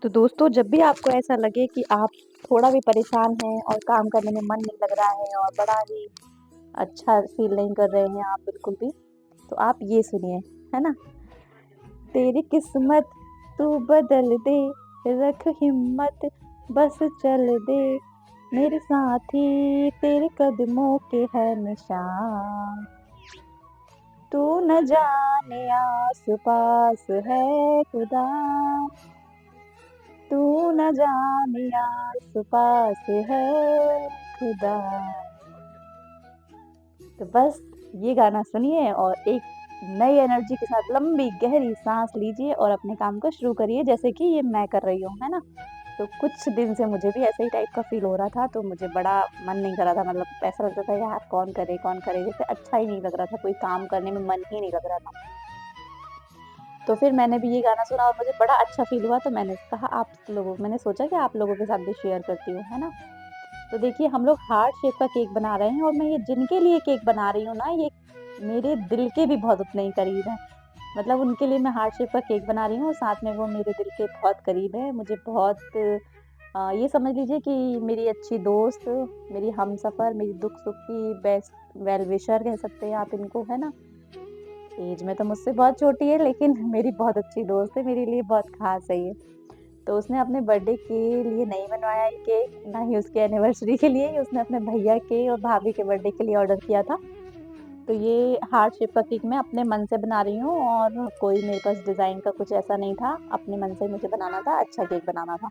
तो दोस्तों जब भी आपको ऐसा लगे कि आप थोड़ा भी परेशान हैं और काम करने में मन नहीं लग रहा है और बड़ा ही अच्छा फ़ील नहीं कर रहे हैं आप बिल्कुल भी, तो आप ये सुनिए, है ना? तेरी किस्मत तू बदल दे, रख हिम्मत बस चल दे, मेरे साथी तेरे कदमों के है निशान। तू न जाने आस-पास है खुदा, तू न जाने आस-पास है खुदा। तो बस ये गाना सुनिए और एक नई एनर्जी के साथ लंबी गहरी साँस लीजिए और अपने काम को शुरू करिए जैसे कि ये मैं कर रही हूँ, है ना? तो कुछ दिन से मुझे भी ऐसे ही टाइप का फ़ील हो रहा था, तो मुझे बड़ा मन नहीं कर रहा था, मतलब ऐसा लगता था यार कौन करे, कौन करे? जैसे अच्छा ही नहीं लग रहा था, कोई काम करने में मन ही नहीं लग रहा था। तो फिर मैंने भी ये गाना सुना और मुझे बड़ा अच्छा फ़ील हुआ, तो मैंने सोचा कि आप लोगों के साथ भी शेयर करती हूँ, है ना? तो देखिए हम लोग हार्ट शेप का केक बना रहे हैं और मैं ये जिनके लिए केक बना रही हूँ ना, ये मेरे दिल के भी बहुत उतने ही करीब हैं। मतलब उनके लिए मैं हार्ट शेप का केक बना रही हूँ और साथ में वो मेरे दिल के बहुत करीब है। मुझे बहुत ये समझ लीजिए कि मेरी अच्छी दोस्त, मेरी हमसफ़र, मेरी दुख-सुख की बेस्ट वेल विशर कह सकते हैं आप इनको, है ना? ऐज में तो मुझसे बहुत छोटी है लेकिन मेरी बहुत अच्छी दोस्त है, मेरे लिए बहुत ख़ास है ये। तो उसने अपने बर्थडे के लिए नहीं बनवाया ये केक, ना ही उसके एनिवर्सरी के लिए, उसने अपने भैया के और भाभी के बर्थडे के लिए ऑर्डर किया था। तो ये हार्ट शेप का केक मैं अपने मन से बना रही हूँ और कोई मेरे पास डिज़ाइन का कुछ ऐसा नहीं था, अपने मन से मुझे बनाना था, अच्छा केक बनाना था।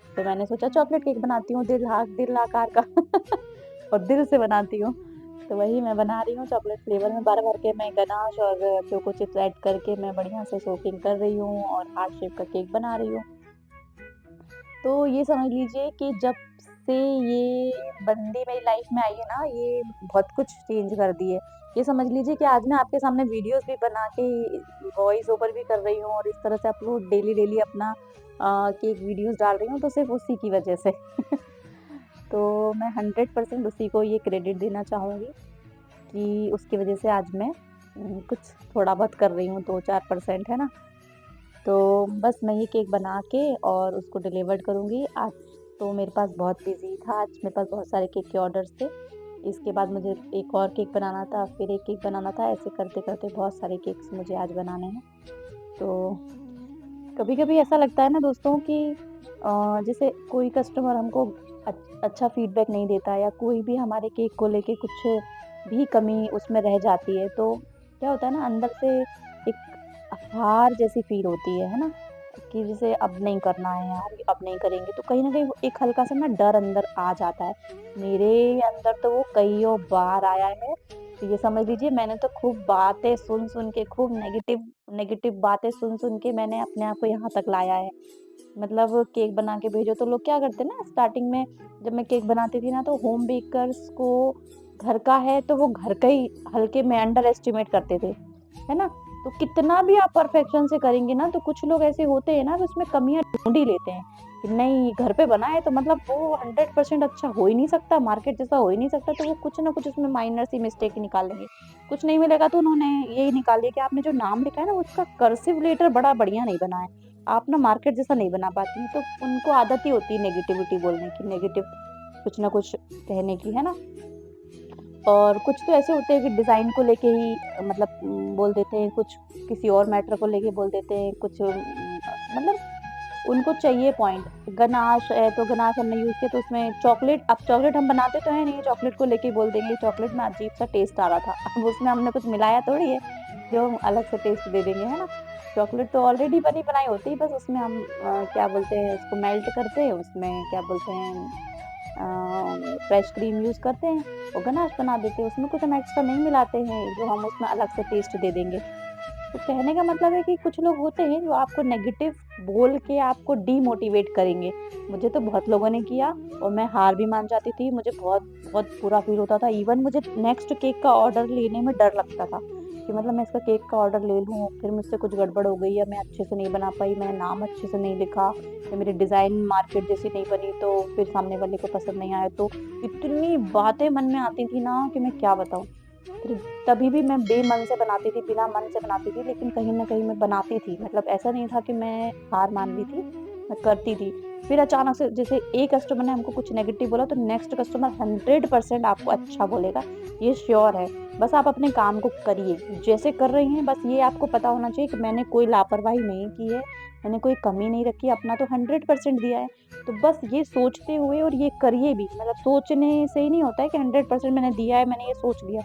तो मैंने सोचा चॉकलेट केक बनाती हूँ दिल आकार का और दिल से बनाती हूँ। तो वही मैं बना रही हूँ चॉकलेट फ्लेवर में भर-भर के मैं गनाश और चोको चिप्स ऐड करके मैं बढ़िया से सोकिंग कर रही हूँ और हार्ट शेप का केक बना रही हूँ। तो ये समझ लीजिए कि जब से ये बंदी मेरी लाइफ में आई है ना, ये बहुत कुछ चेंज कर दी है। ये समझ लीजिए कि आज मैं आपके सामने वीडियोज़ भी बना के वॉइस ओवर भी कर रही हूँ और इस तरह से अपलोड डेली अपना केक वीडियोज़ डाल रही हूँ, तो सिर्फ़ उसी की वजह से। तो मैं 100% उसी को ये क्रेडिट देना चाहूँगी कि उसकी वजह से आज मैं कुछ थोड़ा बहुत कर रही हूँ, 2-4% है ना? तो बस मैं ये केक बना के और उसको डिलीवर्ड करूँगी। आज तो मेरे पास बहुत बिज़ी था, आज मेरे पास बहुत सारे केक के ऑर्डर्स थे। इसके बाद मुझे एक और केक बनाना था, फिर एक केक बनाना था, ऐसे करते-करते बहुत सारे केक्स मुझे आज बनाने हैं। तो कभी-कभी ऐसा लगता है ना दोस्तों कि जैसे कोई कस्टमर हमको अच्छा फीडबैक नहीं देता या कोई भी हमारे केक को लेके कुछ भी कमी उसमें रह जाती है, तो क्या होता है ना अंदर से एक हार जैसी फ़ील होती है ना? कि जैसे अब नहीं करना है यार, अब नहीं करेंगे, तो कहीं न कहीं वो एक हल्का-सा ना डर अंदर आ जाता है। मेरे अंदर तो वो कइयों बार आया है, तो ये समझ लीजिए मैंने तो खूब बातें सुन-सुन के खूब नेगेटिव नेगेटिव बातें सुन-सुन के मैंने अपने आप को यहाँ तक लाया है। मतलब केक बना के भेजो तो लोग क्या करते हैं ना स्टार्टिंग में जब मैं केक बनाती थी ना तो होम बेकर्स को घर का है तो वो घर का ही हल्के में अंडर एस्टिमेट करते थे, है ना? तो कितना भी आप परफेक्शन से करेंगे ना तो कुछ लोग ऐसे होते हैं ना, तो उसमें कमियाँ ढूँढ ही लेते हैं, कि नहीं घर पे बना है तो मतलब वो 100% अच्छा हो ही नहीं सकता, मार्केट जैसा हो ही नहीं सकता, तो वो कुछ ना कुछ उसमें माइनर सी मिस्टेक ही निकाल लेंगे। कुछ नहीं मिलेगा तो उन्होंने यही निकाल लिया कि आपने जो नाम लिखा है ना उसका कर्सिव लेटर बड़ा बढ़िया नहीं बना है। आप ना मार्केट जैसा नहीं बना पाती हैं, तो उनको आदत ही होती है नेगेटिविटी बोलने की, नेगेटिव कुछ ना कुछ कहने की, है ना? और कुछ तो ऐसे होते हैं कि डिज़ाइन को लेके ही मतलब बोल देते हैं, कुछ किसी और मैटर को लेके बोल देते हैं, कुछ मतलब उनको चाहिए पॉइंट। गनाश है, तो गनाश हमने यूज़ किया तो उसमें चॉकलेट हम बनाते तो हैं नहीं, चॉकलेट को लेके ही बोल देंगे, चॉकलेट में अजीब-सा टेस्ट आ रहा था। अब उसमें हमने कुछ मिलाया थोड़ी है, जो हम अलग से टेस्ट दे देंगे, है ना? चॉकलेट तो ऑलरेडी बनी-बनाई होती है, बस उसमें हम क्या बोलते हैं, उसको मेल्ट करते हैं, उसमें क्या बोलते हैं फ्रेश क्रीम यूज़ करते हैं और गनाश बना देते हैं, उसमें कुछ हम एक्स्ट्रा नहीं मिलाते हैं, जो हम उसमें अलग से टेस्ट दे देंगे। तो कहने का मतलब है कि कुछ लोग होते हैं जो आपको नेगेटिव बोल के आपको डीमोटिवेट करेंगे। मुझे तो बहुत लोगों ने किया और मैं हार भी मान जाती थी, मुझे बहुत बहुत बुरा फ़ील होता था। इवन मुझे नेक्स्ट केक का ऑर्डर लेने में डर लगता था, कि मतलब मैं इसका केक का ऑर्डर ले लूँ, फिर मुझसे कुछ गड़बड़ हो गई या मैं अच्छे से नहीं बना पाई, मैंने नाम अच्छे से नहीं लिखा या मेरी डिज़ाइन मार्केट जैसी नहीं बनी तो फिर सामने वाले को पसंद नहीं आया। तो इतनी बातें मन में आती थी ना कि मैं क्या बताऊँ। फिर तभी भी मैं बेमन से बनाती थी, बिना मन से बनाती थी, लेकिन कहीं न कहीं मैं बनाती थी। मतलब ऐसा नहीं था कि मैं हार मान ली थी। मैं करती थी। फिर अचानक से जैसे एक कस्टमर ने हमको कुछ नेगेटिव बोला तो नेक्स्ट कस्टमर 100% आपको अच्छा बोलेगा, ये श्योर है। बस आप अपने काम को करिए, जैसे कर रही हैं बस ये आपको पता होना चाहिए कि मैंने कोई लापरवाही नहीं की है, मैंने कोई कमी नहीं रखी, अपना तो 100% दिया है। तो बस ये सोचते हुए और ये करिए भी, मतलब सोचने से ही नहीं होता है कि 100% मैंने दिया है, मैंने ये सोच लिया।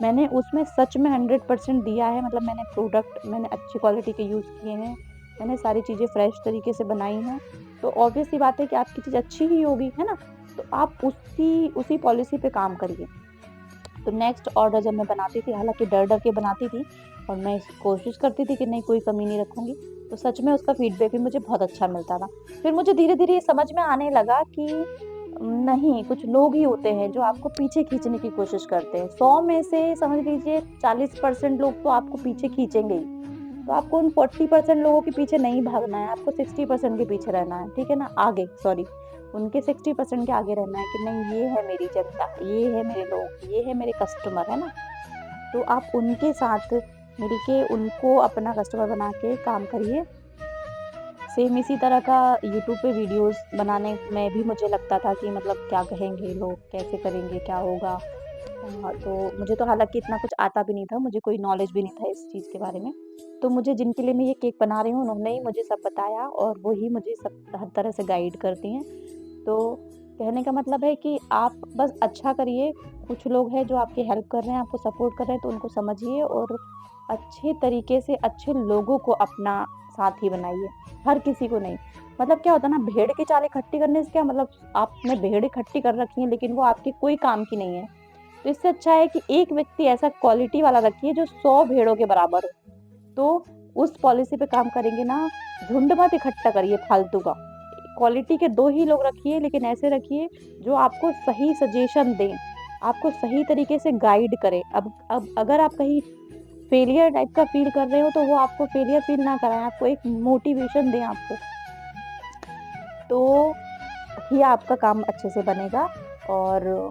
मैंने उसमें सच में 100% दिया है, मतलब मैंने प्रोडक्ट मैंने अच्छी क्वालिटी के यूज़ किए हैं, मैंने सारी चीज़ें फ्रेश तरीके से बनाई हैं, तो ऑब्वियस सी बात है कि आपकी चीज़ अच्छी ही होगी, है ना? तो आप उसी पॉलिसी पे काम करिए। तो नेक्स्ट ऑर्डर जब मैं बनाती थी, हालाँकि डर-डर के बनाती थी और मैं कोशिश करती थी कि नहीं कोई कमी नहीं रखूँगी, तो सच में उसका फीडबैक भी मुझे बहुत अच्छा मिलता था। फिर मुझे धीरे-धीरे ये समझ में आने लगा कि नहीं, कुछ लोग ही होते हैं जो आपको पीछे खींचने की कोशिश करते हैं। 100 में से समझ लीजिए 40% लोग तो आपको पीछे खींचेंगे ही। तो आपको उन 40% लोगों के पीछे नहीं भागना है, आपको 60% के पीछे रहना है, ठीक है ना? आगे सॉरी, उनके 60% के आगे रहना है कि नहीं ये है मेरी जनता, ये है मेरे लोग, ये है मेरे कस्टमर, है ना? तो आप उनके साथ मिलके उनको अपना कस्टमर बना के काम करिए। सेम इसी तरह का यूट्यूब पे वीडियोज़ बनाने में भी मुझे लगता था कि मतलब क्या कहेंगे लोग, कैसे करेंगे, क्या होगा? तो मुझे तो हालाँकि इतना कुछ आता भी नहीं था, मुझे कोई नॉलेज भी नहीं था इस चीज़ के बारे में। तो मुझे जिनके लिए मैं ये केक बना रही हूँ, उन्होंने ही मुझे सब बताया और वो ही मुझे सब हर तरह से गाइड करती हैं। तो कहने का मतलब है कि आप बस अच्छा करिए, कुछ लोग हैं जो आपकी हेल्प कर रहे हैं, आपको सपोर्ट कर रहे हैं, तो उनको समझिए और अच्छे तरीके से अच्छे लोगों को अपना साथी बनाइए, हर किसी को नहीं। मतलब क्या होता है ना, भेड़ की चाल इकट्ठी करने से क्या मतलब, आपने भेड़ इकट्ठी कर रखी है लेकिन वो आपके कोई काम की नहीं है। तो इससे अच्छा है कि एक व्यक्ति ऐसा क्वालिटी वाला रखिए जो 100 भेड़ों के बराबर हो। तो उस पॉलिसी पे काम करेंगे ना, झुंड मत इकट्ठा करिए फालतू का। क्वालिटी के 2 ही लोग रखिए, लेकिन ऐसे रखिए जो आपको सही सजेशन दें, आपको सही तरीके से गाइड करें। अब अगर आप कहीं फेलियर टाइप का फ़ील कर रहे हो तो वो आपको फेलियर फ़ील ना कराएँ, आपको एक मोटिवेशन दें आपको। तो ही आपका काम अच्छे से बनेगा और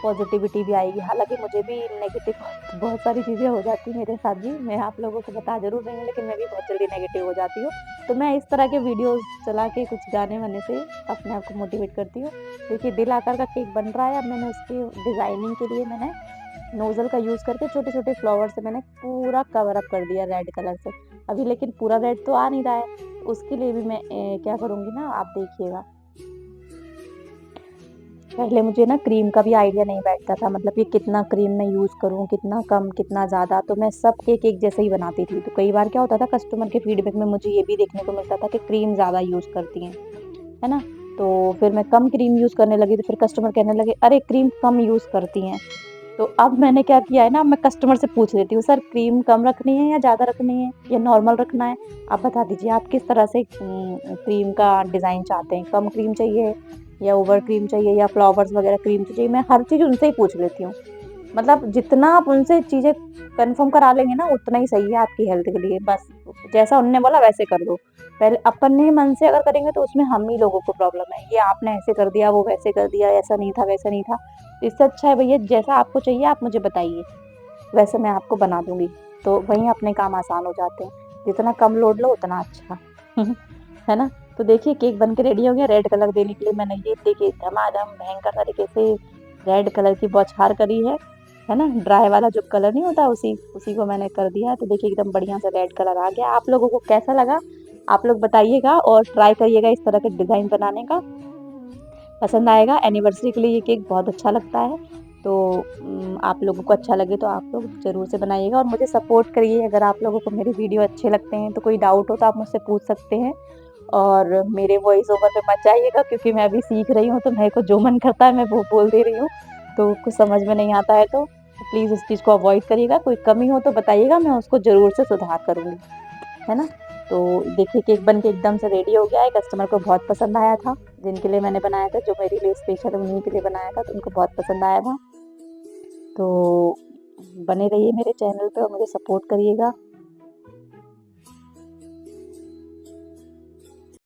पॉज़िटिविटी भी आएगी। हालाँकि मुझे भी नेगेटिव बहुत बहुत सारी चीज़ें हो जाती हैं मेरे साथ भी, मैं आप लोगों को बता ज़रूर रही हूँ लेकिन मैं भी बहुत जल्दी नेगेटिव हो जाती हूँ। तो मैं इस तरह के वीडियोज़ चला के कुछ गाने-वाने से अपने आप को मोटिवेट करती हूँ। देखिए दिल आकार का केक बन रहा है, अब मैंने उसकी डिज़ाइनिंग के लिए मैंने नोज़ल का यूज़ करके छोटे-छोटे फ्लावर से मैंने पूरा कवर अप कर दिया रेड कलर से। अभी लेकिन पूरा रेड तो आ नहीं रहा है, उसके लिए भी मैं क्या करूँगी ना, आप देखिएगा। पहले मुझे ना क्रीम का भी आइडिया नहीं बैठता था, मतलब कि कितना क्रीम मैं यूज़ करूँ, कितना कम, कितना ज़्यादा, तो मैं सब केक एक जैसे ही बनाती थी। तो कई बार क्या होता था, कस्टमर के फीडबैक में मुझे ये भी देखने को मिलता था कि क्रीम ज़्यादा यूज़ करती हैं, है ना? तो फिर मैं कम क्रीम यूज़ करने लगी, तो फिर कस्टमर कहने लगे, "अरे! क्रीम कम यूज़ करती हैं।" तो अब मैंने क्या किया है ना, अब मैं कस्टमर से पूछ लेती हूँ, "सर क्रीम कम रखनी है या ज़्यादा रखनी है या नॉर्मल रखना है? आप बता दीजिए, आप किस तरह से क्रीम का डिज़ाइन चाहते हैं? कम क्रीम चाहिए या ओवर क्रीम चाहिए या फ्लावर्स वगैरह क्रीम चाहिए?" मैं हर चीज़ उनसे ही पूछ लेती हूँ। मतलब जितना आप उनसे चीज़ें कन्फर्म करा लेंगे ना, उतना ही सही है आपकी हेल्थ के लिए। बस जैसा उन्होंने बोला वैसे कर दो। पहले अपने मन से अगर करेंगे तो उसमें हम ही लोगों को प्रॉब्लम है। ये आपने ऐसे कर दिया, वो वैसे कर दिया, ऐसा नहीं था, वैसा नहीं था। इससे अच्छा है भैया, जैसा आपको चाहिए आप मुझे बताइए, वैसे मैं आपको बना दूँगी। तो वहीं अपने काम आसान हो जाते हैं। जितना कम लोड लो उतना अच्छा। है ना? तो देखिए केक बन के रेडी हो गया। रेड कलर देने के लिए मैंने ये देखिए धमाधम भयंकर तरीके से रेड कलर की बौछार करी है ना? ड्राई वाला जो कलर नहीं होता, उसी उसी को मैंने कर दिया है। तो देखिए एकदम बढ़िया से रेड कलर आ गया। आप लोगों को कैसा लगा? आप लोग बताइएगा और ट्राई करिएगा इस तरह के डिज़ाइन बनाने का। पसंद आएगा। एनिवर्सरी के लिए ये केक बहुत अच्छा लगता है। तो आप लोगों को अच्छा लगे तो आप लोग ज़रूर से बनाइएगा और मुझे सपोर्ट करिए। अगर आप लोगों को मेरे वीडियो अच्छे लगते हैं तो कोई डाउट हो तो आप मुझसे पूछ सकते हैं। और मेरे वॉइस ओवर पे मत जाइएगा क्योंकि मैं अभी सीख रही हूँ, तो मेरे को जो मन करता है मैं वो बोल दे रही हूँ। तो कुछ समझ में नहीं आता है तो प्लीज़ इस चीज़ को अवॉइड करिएगा। कोई कमी हो तो बताइएगा, मैं उसको ज़रूर से सुधार करूँगी। है ना? तो देखिए केक बन के एकदम से रेडी हो गया है, कस्टमर को बहुत पसंद आया था, जिनके लिए मैंने बनाया था, जो मेरे लिए स्पेशल उन्हीं के लिए बनाया था, तो उनको बहुत पसंद आया था। तो बने रहिए मेरे चैनल पे और मुझे सपोर्ट करिएगा।